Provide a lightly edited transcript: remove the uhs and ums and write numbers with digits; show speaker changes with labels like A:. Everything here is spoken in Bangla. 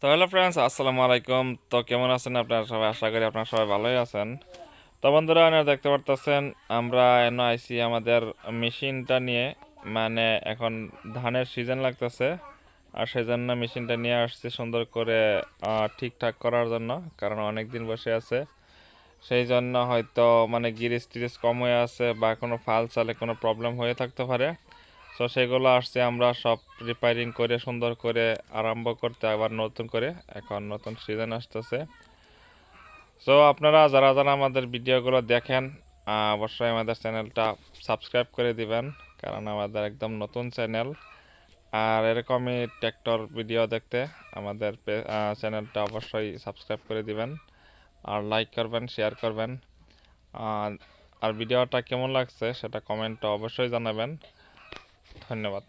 A: তো হ্যালো ফ্রেন্ডস, আসসালামু আলাইকুম। তো কেমন আছেন আপনারা সবাই? আশা করি আপনারা সবাই ভালোই আছেন। তো বন্ধুরা, আপনারা দেখতে পারতেছেন আমরা এনে আইছি আমাদের মেশিনটা নিয়ে। মানে এখন ধানের সিজন লাগতেছে, আর সেই জন্য মেশিনটা নিয়ে আসছি সুন্দর করে ঠিকঠাক করার জন্য। কারণ অনেক দিন বসে আছে, সেই জন্য হয়তো মানে গিরিস টিরিস কম হয়ে আছে বা কোনো ফাল চালে কোনো প্রবলেম হয়ে থাকতে পারে। তো সেগুলো আসছে আমরা সব রিপেয়ারিং করে সুন্দর করে আরম্ভ করতে আবার নতুন করে। এখন নতুন সিজন আসতেছে। সো আপনারা যারা যারা আমাদের ভিডিওগুলো দেখেন, অবশ্যই আমাদের চ্যানেলটা সাবস্ক্রাইব করে দিবেন, কারণ আমাদের একদম নতুন চ্যানেল। আর এরকমই ট্র্যাক্টর ভিডিও দেখতে আমাদের চ্যানেলটা অবশ্যই সাবস্ক্রাইব করে দিবেন, আর লাইক করবেন, শেয়ার করবেন। আর আর ভিডিওটা কেমন লাগছে সেটা কমেন্টে অবশ্যই জানাবেন। ধন্যবাদ।